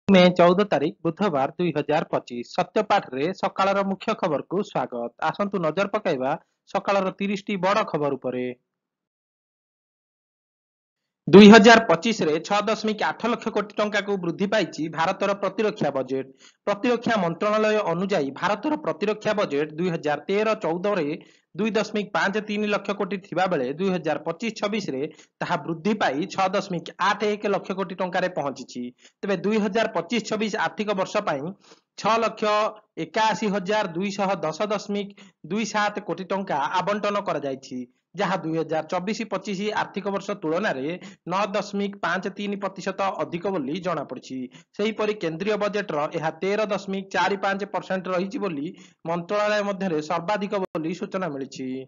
मे 14 तारिख बुधवार 2025 सत्यपाठ रे सकाळर मुख्य खबर को स्वागत। आसंतु नजर पकाइबा सकाळर 30 टी बड़ खबर उपरे। 2025 रे 6.8 लक्ष कोटी टंका को वृद्धि पाइछि भारतर प्रतिरक्षा बजेट। प्रतिरक्षा मंत्रणालय अनुଯାयी भारतर प्रतिरक्षा बजेट 2013-14 रे 2.53 लक्ष कोटी थिबा बेले 2025-26 रे ताहा वृद्धि पाई 6.81 लक्ष कोटी टंका रे पहुंचिछि। तेबे 2025-26 आर्थिक वर्ष पाई 6,81,210.27 कोटी टंका आवंटन करा जाइछि, जहाँ 2024-25 आर्थिक वर्ष तुलन में 9.53% अधिक बोली जना पड़ी। सेहीपरि केंद्रीय बजेट यह 13.45% रही बोली मंत्रालय मध्य सर्वाधिक बोली सूचना मिली।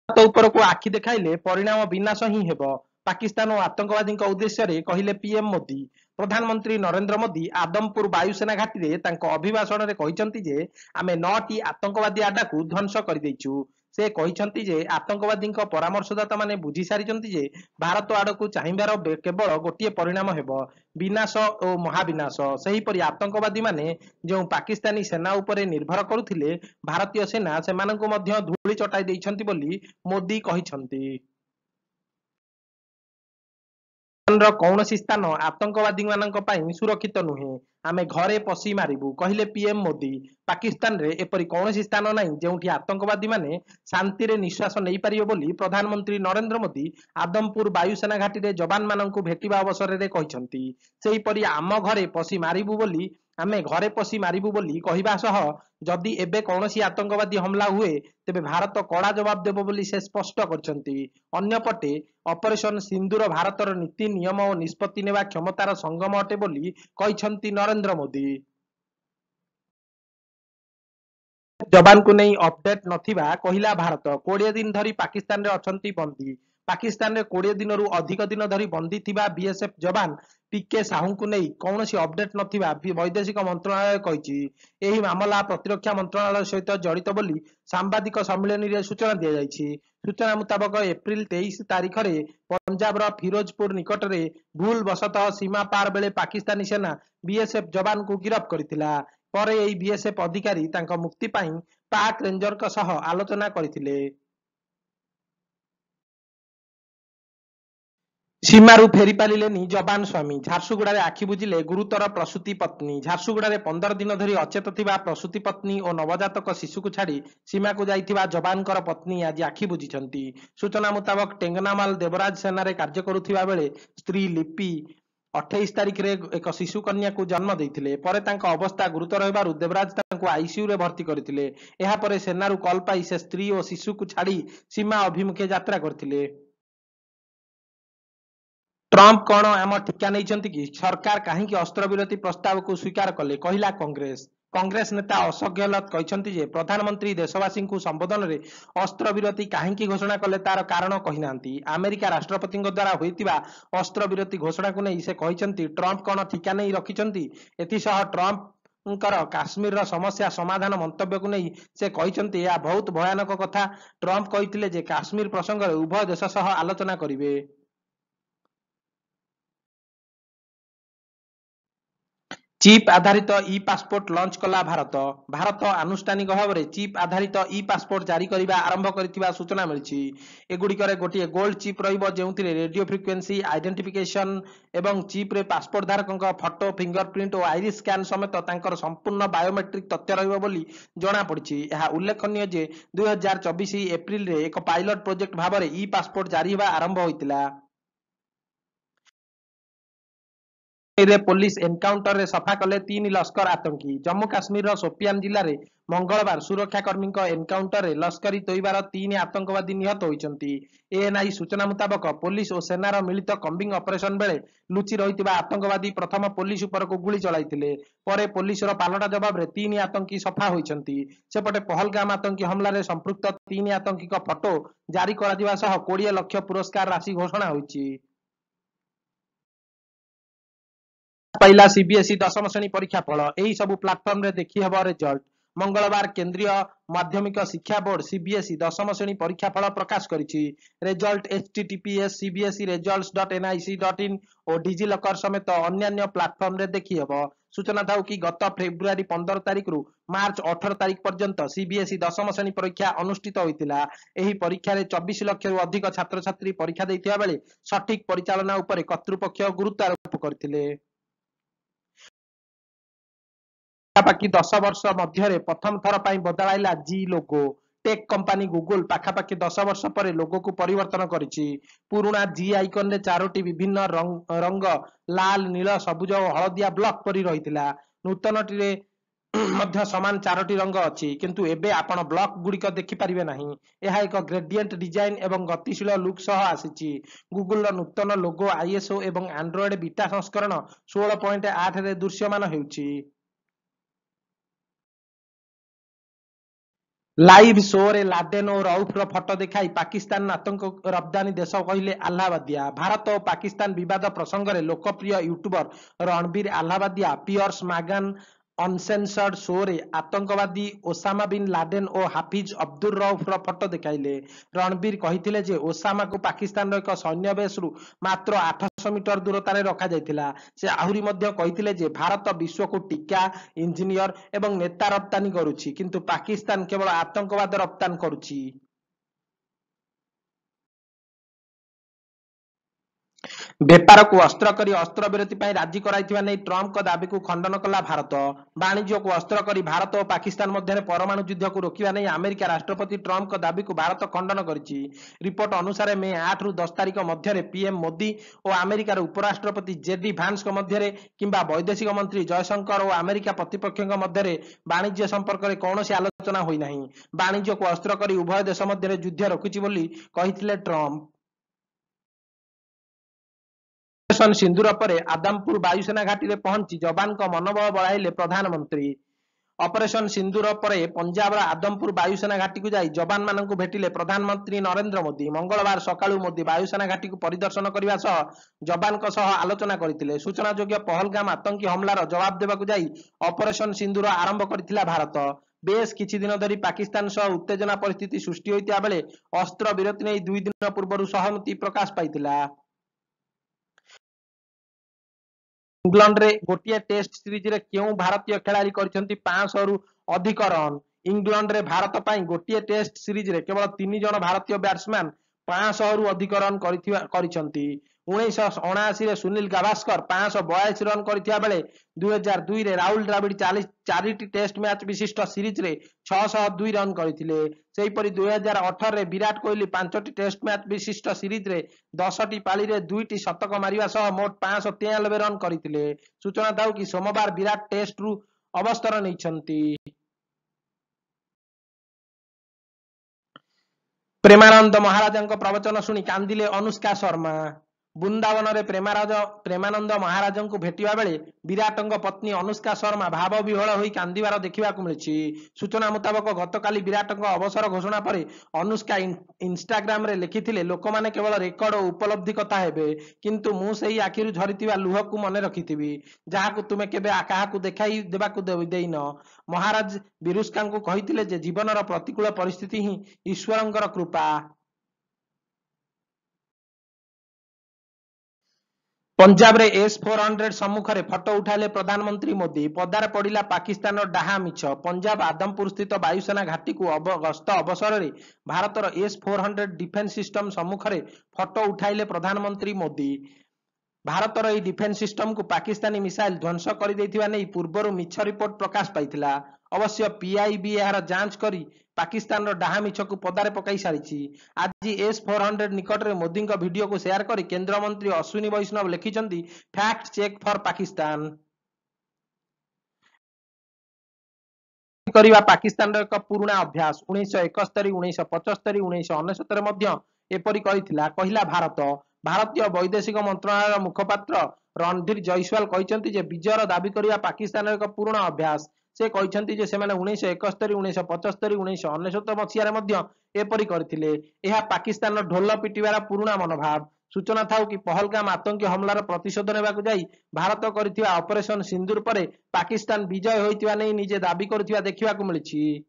भारत उपरको आखि देखाइले परिणाम विनाश ही हेब। पाकिस्तान और आतंकवादी उद्देश्य कहले पीएम मोदी। प्रधानमंत्री नरेंद्र मोदी आदमपुर वायुसेना घाटी में अभिभाषण में कहते जे आमे 9टी आतंकवादी आडा को ध्वंस कर देइछु। से कहते जे आतंकवादी परामर्शदाता माने बुझी सारी जे भारत आड़ को चाहिबार केवल गोटे परिणाम हेब, विनाश और महाविनाश। सेहीपरि आतंकवादी माने जो पाकिस्तानी सेना उपरे निर्भर करुथिले भारतीय सेना सेमानंकु मध्य धूଳି चटाई देइछंती बोली मोदी कहिछंती। कौनसी स्थान आतंकवादी मानक पई सुरक्षित नुहे, आमे घरे पसी मारिबु कहले पीएम मोदी। पाकिस्तान रे एपरि कौनसी स्थान नाही जेउठी आतंकवादी माने शांति रे निश्वास नहीं पारियो बोली प्रधानमंत्री नरेंद्र मोदी आदमपुर वायुसेना घाटी रे जवान माननकु भेटिबा अवसर रे कहिसंती। सेहीपरि आम घरे पसी मारिबु बोली आमे घरे पसी मारिबु बोली कहिबा सह जदि एबे कौनसी आतंकवादी हमला हुए तेबे भारत कड़ा जवाब देबो बोली से स्पष्ट करछंती। अन्यपटे ऑपरेशन सिंदूर भारतर नीति नियम और निष्पत्ति नेवा क्षमतार संगम अटे बोली कहिसंती नरेंद्र मोदी। जवान को नहीं अपडेट नथिबा कहिला भारत। 20 दिन धरी पाकिस्तान रे अछंती बंदी। पाकिस्तान रे 20 दिन रु अधिक दिन धरी बंदी थिबा बीएसएफ जवान पीके साहू को नहीं कौनसी अपडेट नथिबा वैदेशिक मंत्रालय कहिछि। एही मामला प्रतिरक्षा मंत्रालय सहित जड़ित बोली सांबादिक सम्मेलन रे सूचना दिया जाइछि। सूचना मुताबक एप्रिल 23 तारिख रे पंजाब रो फिरोजपुर निकट रे भूल बसतः सीमा पार बेले पाकिस्तानी सेना बीएसएफ जवान को गिरफ्त करथिला। परे एही बीएसएफ अधिकारी तांका मुक्ति पाई पाक रेंजर का सह आलोचना करथिले। सीमारू फेरी पालिलेनी जवान स्वामी। झारसुगुड़ा आखि बुझिले गुरुतर प्रसूति पत्नी। झारसुगुड़ा 15 दिन धरी अचेत थिबा प्रसूति पत्नी और नवजातक शिशु को छाड़ी सीमा को जाइथिबा जवानकर पत्नी आज आखि बुझिछंती। सूचना मुताबक टेंगनामाल देवराज सेना रे कार्य करुथिबा बेले स्त्री लिपि 28 तारिख रे एक शिशु कन्या को जन्म देइथिले। परे तांका अवस्था गुरुतर हेबारु देवराज तांको आईसीयू रे भर्ती करथिले। एहा परे सेनारू कॉल पाई से स्त्री और शिशु को छाड़ी सीमा अभिमुखे यात्रा करथिले। ट्रंप कौन आम ठिका नहीं कि सरकार कहीं अस्त्र विरति प्रस्ताव को स्वीकार कले कहला कांग्रेस। कांग्रेस नेता अशोक गहलोत कहते जे प्रधानमंत्री देशवासी को संबोधन में अस्त्र विरति कहीं घोषणा कले तार कारण कहीना। अमेरिका राष्ट्रपति द्वारा होइतिबा अस्त्र विरति घोषणा को नहीं से कहते ट्रंप कौन ठिका नहीं रखिंट। एसह ट्रंप काश्मीर समस्या समाधान मंतव्य को नहीं से कहते यह बहुत भयानक कथा। ट्रंप कहते काश्मीर प्रसंग में उभय देश सह आलोचना करेंगे। चिप आधारित इ पासपोर्ट लॉन्च कला भारत। भारत आनुष्ठानिक भाव में चिप आधारित इ पासपोर्ट जारी करने आरंभ कर सूचना मिली। एगुड़िकर गोटे गोल्ड चिप जो रेडियो फ्रिक्वेंसी आइडेंटिफिकेशन एवं चिप रे पासपोर्ट धारक फोटो फिंगरप्रिंट और आईरिस स्कैन समेत तांकर संपूर्ण बायोमेट्रिक तथ्य रही जना पड़ी। यह उल्लेखनीय जे 2024 एप्रिल रे एक पायलट प्रोजेक्ट भाव में इ पासपोर्ट जारी होगा आरंभ होता। पुलिस एनकाउंटर रे सफा कले 3 लश्कर आतंकी। जम्मू काश्मीर सोपियान जिले में मंगलवार सुरक्षाकर्मी एनकाउंटर रे लश्करी तोइबार 3 आतंकवादी निहत होइचंती। एएनआई सूचना मुताबक पुलिस और सेनार मिलित कम्बिंग ऑपरेशन बेले लुचि रही आतंकवादी प्रथम पुलिस उपर को गुली चलाइथिले। परे पुलिस पालटा जवाब रे 3 आतंकी सफा होइचंती। सेपटे पहलगाम आतंकी हमला रे संपृक्त 3 आतंकी फोटो जारी करा सह 20 लाख पुरस्कार राशि घोषणा होइची। पाइला सीबीएसई 10म श्रेणी परीक्षा फल। यही सब प्लाटफर्म रे देखी हबो रिजल्ट। मंगलवार केंद्रीय माध्यमिक शिक्षा बोर्ड सीबीएसई 10th श्रेणी परीक्षाफल प्रकाश करिछि। रिजल्ट https cbseresults.nic.in और डिजिलकर समेत अन्य प्लाटफर्म रे देखि हेबो। सूचना थाउ कि गत फेब्रुआरी 15 तारिख रु मार्च 18 तारिख पर्यंत सीबीएसई 10th श्रेणी परीक्षा अनुष्ठित होइतिला। एही परीक्षा रे 24 लाख रु अधिक छात्र छात्री परीक्षा दैथिया बेले सठिक परिचालना उपरे कर्तृपक्ष गुरुत्व आरोप करथिले। पाखापाखि 10 वर्ष मध्य प्रथम थर पर बदलाइला जी लोगो। टेक कंपनी गूगल पाखापाखि 10 वर्ष पर लोगो को परिवर्तन करिछि। पुराना जी आइकन रे चारोटी विभिन्न रंग लाल नील सबुज और हलदिया ब्लॉक परि रहितिला। नूतन टिरे मध्य समान चारोटी रंग अछि, किंतु एबे आपण ब्लॉक गुड़िक देखि परिबे नाही। यह एक ग्रेडिएंट डिजाइन एवं गतिशील लुक सह आसीछि। गूगल नूतन लोगो आईएसओ एवं एंड्रॉइड बीटा संस्करण 16.8 रे दृश्यमान हेउछि। लाइव शो रे लादेन और रऊफ फटो देखाई पाकिस्तान आतंक रप्तानी देश कहले आल्हाबादिया। भारत और पाकिस्तान विवाद प्रसंग में लोकप्रिय यूट्यूबर रणबीर आल्हाबादिया पियर्स मागान अनसेंसर्ड शो रे आतंकवादी ओसामा बिन लादेन और हाफिज अब्दुल रऊफ फटो देखाइले। रणबीर कहिथिले जे ओसामा को पाकिस्तान एक सैन्य बेस रु मात्र 800 मीटर दूरतार रखा जाइथिला। से आहुरी मध्य कहिथिले जे भारत विश्व को टीका इंजीनियर एवं नेता रप्तानी करुछि, किंतु पाकिस्तान केवल आतंकवाद रप्तानी करुछि। बेपार को अस्त्र करी अस्त्र विरति पर राजी कराइथिबा नै ट्रम्प दाबी को खंडन कला भारत। वाणिज्य को अस्त्र करी भारत और पाकिस्तान मध्य परमाणु युद्ध को रोकिबा नै अमेरिका राष्ट्रपति ट्रम्प दाबी को भारत खंडन करिछि। रिपोर्ट अनुसार मे 8 रु 10 तारिख मध्य पीएम मोदी और अमेरिकार उपराष्ट्रपति जेडी भांस मध्य किंबा वैदेशिक मंत्री जयशंकर और अमेरिका प्रतिपक्ष मध्य वाणिज्य संपर्क में कौन आलोचना होई नाही। वाणिज्य को अस्त्र करी उभय देश मध्य युद्ध रोकिछि बोली कहिथिले ट्रम्प। ऑपरेशन सिंदूर पर आदमपुर वायुसेना घाटी में पहुंची जवान का मनोबल बढ़ाइले प्रधानमंत्री। ऑपरेशन सिंदूर पर पंजाब आदमपुर वायुसेना घाटी को जाई जवान मानक भेटिले प्रधानमंत्री नरेंद्र मोदी। मंगलवार सकाळु मोदी वायुसेना घाटी को परिदर्शन करने सह जवान आलोचना करथिले। सूचनायोग्य पहलगाम आतंकी हमलार जवाब देवाकू जाई ऑपरेशन सिंदूर आरंभ करथिला भारत। बेस किछि दिन धरी पाकिस्तान सह उत्तेजना परिस्थिति सृष्टि होइतिया बेले अस्त्र विरति नै 2 दिन पूर्व सहमति प्रकाश पाइथिला। इंग्लैंड रे गोटिए टेस्ट सीरीज रे क्यों भारतीय खिलाड़ी करिसेंती 500 रु अधिक रन। इंग्लैंड रे भारत पई गोटिए टेस्ट सीरीज रे केवल 3 जन भारतीय बैट्समैन 500 रु अधिक रन करिसेंती। 1979 रे सुनील गाभास्कर 582 रन करिथिया बेले 2002 रे राहुल द्रविड़ 4टी टेस्ट मैच विशिष्ट सीरीज रे 602 रन करिथिले। सेहीपरि 2018 रे विराट कोहली 5टी टेस्ट मैच विशिष्ट सीरीज रे 10टी पाली रे 2टी शतक मारिबा सह मोट 593 रन करिथिले। सूचना दाउ कि सोमवार विराट टेस्ट रु अवसर नैछंती। प्रेमानंद महाराजଙ୍କ प्रवचन शुणी कांदिले अनुष्का शर्मा। वृंदावन रे प्रेमानंद महाराज को भेटिबा बेले विराटଙ୍କ पत्नी अनुष्का शर्मा भाव विह्वल होई कांदिबार देखिबाकू मिलिछि। सूचना मुताबक गतकाली विराटଙ୍କ अवसर घोषणा पर अनुष्का इंस्टाग्राम रे लिखिथिले लोकमाने केवल रेकर्ड और उपलब्धि कथा हेबे, किंतु मु सेही आखिरु झरिथिबा लुहकू मने रखिथिबी जाहाकू तुमे केबे काहाकू देखाई देबाकू देइनो। महाराज विरुष्का को कहिथिले जे जीवनर प्रतिकूल परिस्थिति ही ईश्वरंकर कृपा। पंजाब रे S-400 सम्मुख में फटो उठाले प्रधानमंत्री मोदी। पदार पड़ा पाकिस्तान डाहा मिछ। पंजाब आदमपुर स्थित वायुसेना घाटी को गस्त अवसर में भारतर S-400 डिफेन्स सिस्टम सम्मुख में फटो उठाइले प्रधानमंत्री मोदी। भारतर यह डिफेन्स सिस्टम को पाकिस्तानी मिसाइल ध्वंस कर पूर्वर मिछ रिपोर्ट प्रकाश पाइथिला। अवश्य पीआईबी यार जांच करी पाकिस्तान डाहा मिछ को पदारे पकाई सारी। आज S-400 निकट में मोदी वीडियो को शेयर कर केंद्र मंत्री अश्विनी वैष्णव लिखिछंती फैक्ट चेक फॉर पाकिस्तान। करिवा पाकिस्तान एक पुराना अभ्यास 1971, 1975, 1969 मध्य एपरी करिथिला कहिला भारत। भारतीय वैदेशिक मंत्रालय मुखपात्र रणधीर जयसवाल कहते जे विजयर दाबी करिवा पाकिस्तान एक पुराना अभ्यास। से कहते जे सेमाने 1971, 1975, 1969 मसीह एपरी करथिले। यह पाकिस्तान ढोल पिटिवार पुराना मनोभाव। सूचना थाउ कि पहलगाम आतंकी हमलार प्रतिशोध नेबाकु जाई भारत करिथिबा ऑपरेशन सिंदूर परे पाकिस्तान विजय होइतिबा नै निजे दाबी करुथिबा देखिबाकु मिलिछि।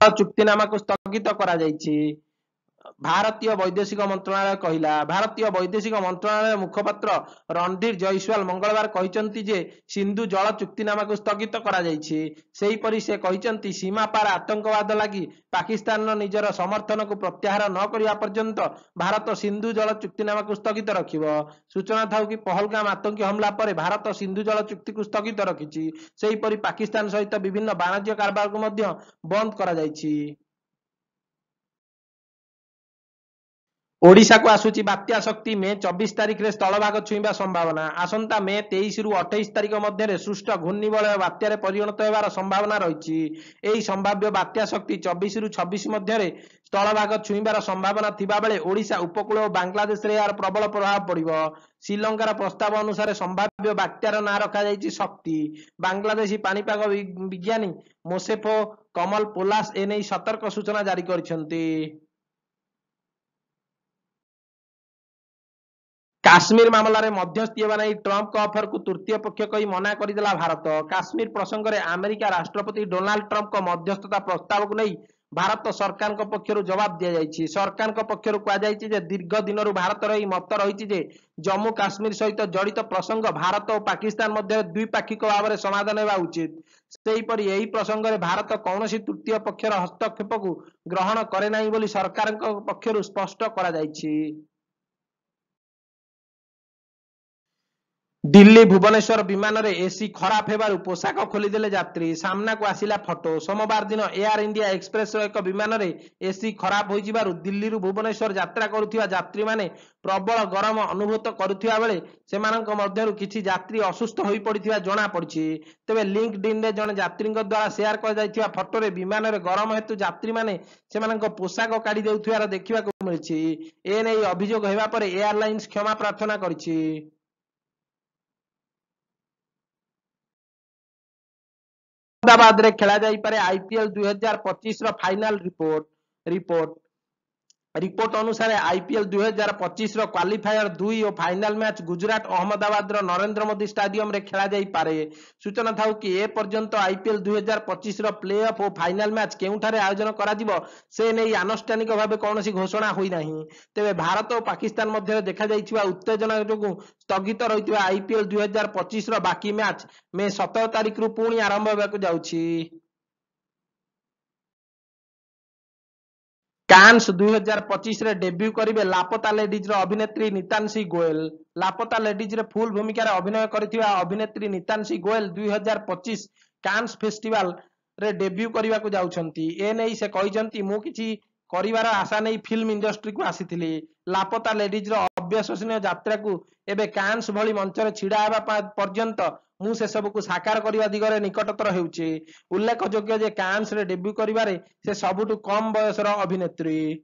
चुक्तिनामा को स्थगित करा जाइछि। भारतीय वैदेशिक मंत्रालय कहिला। भारतीय वैदेशिक मंत्रालय मुखपात्र रणधीर जयसवाल मंगलवार कहिसंती जे सिंधु जल चुक्तिनामा को स्थगित करा जाइछि। सेही परि से कहिसंती सीमा पार आतंकवाद लागि पाकिस्तान निजर समर्थन को प्रत्याहार न करिया पर्यंत भारत सिंधु जल चुक्तिनामा को स्थगित रखिबो। सूचना थाउ कि पहलगाम आतंकी हमला परे भारत सिंधु जल चुक्ति को स्थगित रखिछि। सेही परि पाकिस्तान सहित विभिन्न वाणिज्य कारबार को मध्य बंद करा जाइछि। ओडिशा को आसुची बात्या शक्ति मे 24 तारिख रे स्थलभाग छुईबा संभावना। आसंता मे 23 रु 28 तारिख मध्य सृष्ट घूर्णिबलय बात्यारे परिणत हेबार संभावना रहिछि। एही संभाव्य बात्या शक्ति 24 रु 26 मध्य स्थलभाग छुईबार संभावना थिबा बेले ओडिशा उपकूल और बांग्लादेश रे यार प्रबल प्रभाव पड़िबो। श्रीलंकार प्रस्ताव अनुसार संभाव्य बात्यार नाम रखा जाइछि शक्ति। बांग्लादेशी पानीपाग विज्ञानी मोसेफो कमल पोलास एने सतर्क सूचना जारी करिसेंती। काश्मीर मामलार मध्यस्थी हेबा नै ट्रंप को ऑफर को तृतीय पक्ष कही मना करदेला भारत। काश्मीर प्रसंग में अमेरिका राष्ट्रपति डोनाल्ड ट्रंप को मध्यस्थता प्रस्ताव को नहीं भारत सरकार पक्षर जवाब दि जाइछि। सरकार पक्षर कहुଯାଇଛି जे दीर्घ दिन भारत मत रही जे जम्मू काश्मीर सहित जड़ित प्रसंग भारत और पाकिस्तान मध्य द्विपाक्षिक भाव में समाधान होगा उचित। सेहीपरि यही प्रसंग में भारत कौन तृतीय पक्षर हस्तक्षेप को ग्रहण करे नहीं बोली सरकार पक्षर स्पष्ट करा जाइछि। दिल्ली भुवनेश्वर विमान रे एसी खराब हेबारु पोशाक खोलीदेले यात्री। सामना को आसिला फोटो। सोमवार दिन एयर इंडिया एक्सप्रेस एक विमान रे एसी खराब हो जिबारु दिल्ली रु भुवनेश्वर यात्रा करुथिबा यात्री माने प्रबल गरम अनुभूत करुथिबा बेले सेमानक मध्यरु किछि यात्री असुस्थ होई पड़िथिबा जणा पड़िछि। तेबे लिंक्डइन रे जण यात्रीक द्वारा शेयर कर जाइथिबा फोटो रे विमान रे गरम हेतु यात्री माने सेमानक पोशाक काढी देउथिबार देखिबाकू मिलिछि। एनै अभियोग हेबा परे एयरलाइंस क्षमा प्रार्थना करिछि। अहमदाबाद रे खेला जाई पारे आईपीएल 2025 रो फाइनल रिपोर्ट अनुसार आईपीएल 2025 रो क्वालिफायर 2 और फाइनल मैच गुजरात अहमदाबाद रो नरेंद्र मोदी स्टेडियम रे खेला जाई पारे। सूचना थाउ कि ए पर्यंत आईपीएल 2025 रो प्ले ऑफ और फाइनल मैच केउठारे आयोजन करा जिवो से नै आनुष्ठानिक भाबे कोनोसी घोषणा होई नाही। तेबे भारत और पाकिस्तान मध्य देखा जाइथिबा उत्तेजना जोगु स्थगित रहिथिबा आईपीएल 2025 रो बाकी मैच मे 17 तारिख रु पुणी आरंभ हेबाकू जाउछि। कान्स 2025 रे डेब्यू करिवे लापता लेडीज रो अभिनेत्री नितांशी गोयल। लापता लेडीज रे फुल भूमिका रे अभिनय करिथिबा अभिनेत्री नितांशी गोयल 2025 कान्स फेस्टिवल रे डेब्यू करिवाकू जाउछंती। ए नै से कहिसंती मु किछि करिवार आशा नै फिल्म इंडस्ट्री को आसीथिली। लापता लेडीज रो अविश्वसनीय यात्रा को एबे कान्स भली मंच रे छिडा हेबा पर्यंत मु से सब को साकार करिवा दिगरे निकटतर हेउछि। उल्लेखयोग्य जे कान्स रे डेब्यू करिवारे से सबुठु कम बयसर अभिनेत्री।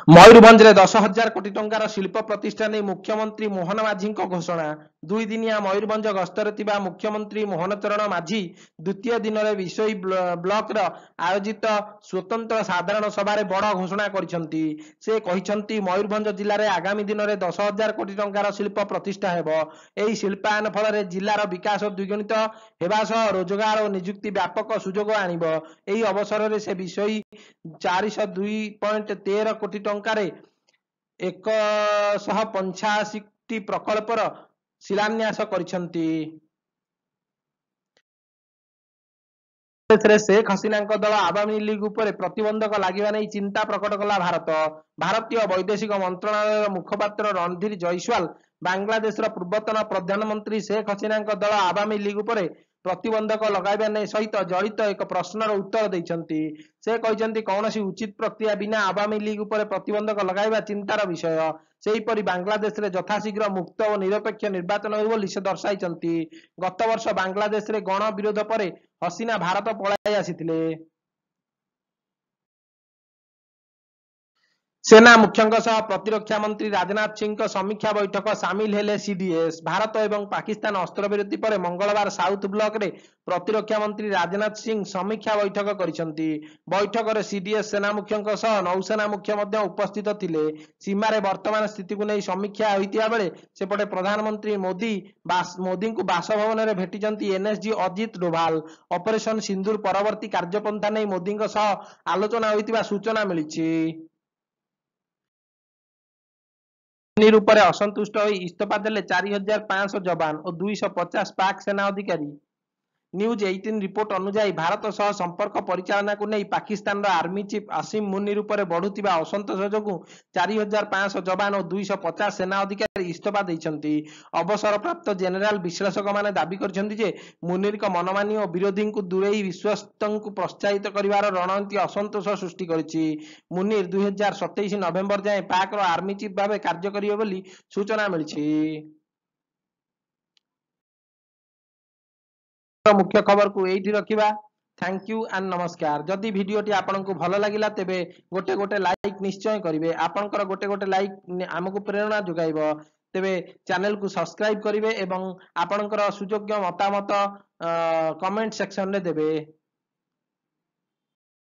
मयूरभंज रे 10,000 कोटी टंकार शिल्प प्रतिष्ठा नै मुख्यमंत्री मोहन माझी घोषणा। 2 दिनिया मयूरभंज गस्तर थिबा मुख्यमंत्री मोहन चरण माझी द्वितीय दिन रे विशोई ब्लॉक रो आयोजित स्वतंत्र साधारण सभा रे बड़ घोषणा करिसंती। से कहिसंती मयूरभंज जिल्ला रे आगामी दिन रे 10,000 कोटी टंकार शिल्प प्रतिष्ठा हेबो। एही शिल्पायन फल रे जिल्लार विकास द्विगुणित हेबा सह रोजगार और नियुक्ति व्यापक सुजोग आनिबो। एही अवसर रे से विशोई 402.13 कोटी टंकारे 185 टी प्रकल्पर शिलान्यास करिसंती। शेख हसीना दल आवामी लीग उपर प्रतिबंधक लागिबा नै चिंता प्रकट कला भारत। भारतीय वैदेशिक मंत्रालय मुखपात्र रणधीर जयसवाल बांग्लादेश पूर्वतन प्रधानमंत्री शेख हसीना दल आवामी लीग उपर प्रतिबंधक लगाइबा नै सहित जड़ित एक प्रश्नर उत्तर दैछंती। से कहिसंती कौनसी उचित प्रक्रिया बिना आवामी लीग उपर प्रतिबंधक लगाइबा चिंतार विषय। सेहीपरि बांग्लादेश रे यथाशीघ्र मुक्त और निरपेक्ष निर्वाचन हो बोली से दर्शाइछंती। गत वर्ष बांग्लादेश रे गण विरोध परे हसीना भारत पलाई आसीथिले। सेना मुख्यଙ୍କ सह प्रतिरक्षा मंत्री राजनाथ सिंह समीक्षा बैठक सामिल हेले सीडीएस। भारत एवं पाकिस्तान अस्त्रविरति पर मंगलवार साउथ ब्लॉक रे प्रतिरक्षा मंत्री राजनाथ सिंह समीक्षा बैठक करिसंती। बैठक रे सीडीएस सेना मुख्यଙ୍କ सह नौसेना मुख्य मध्य उपस्थित थिले। सीमा रे वर्तमान स्थिति को नै समीक्षा होइतिया बेले सेपटे प्रधानमंत्री मोदी को बासभवन रे भेटिचंती एनएसजी अजित डोभाल। ऑपरेशन सिंदूर परवर्ती कार्यपंथा नै मोदी सह आलोचना होइतिबा सूचना मिलिछि। मुनीर उपरे असंतुष्ट होई इस्तीफा देले 4500 जवान और 250 पाक सेना अधिकारी। न्यूज 18 रिपोर्ट अनुसार भारत सह संपर्क परिचालना को नहीं पाकिस्तान आर्मी चीफ आसिम मुनीर उपरे बढ़ुतिबा असंतोष जोगु 4500 जवान और 250 सेना अधिकारी इस्तीफा देइछंती। अवसरप्राप्त जेनेराल विश्लेषक माने दाबी करछंती जे मुनीर को मनमानी और विरोधी को दूरेई विश्वस्तंकु प्रोत्साहित करिवार रणनीति असंतोष सृष्टि करिछि। मुनीर 2027 नवेम्बर जाए पाक रो आर्मी चीफ भावे कार्य करिवे बोली सूचना मिलिछि। मुख्य खबर को यही रखा। थैंक यू एंड नमस्कार। जदि वीडियोटी आपन को भल लगिला तेबे गोटे गोटे लाइक निश्चय करिवे। आपनकर गोटे गोटे लाइक आमको प्रेरणा जोगाइबो। तेबे चैनल को सब्सक्राइब करिवे एवं आपनकर सुयोग्य मतामत कमेंट सेक्शन रे देबे।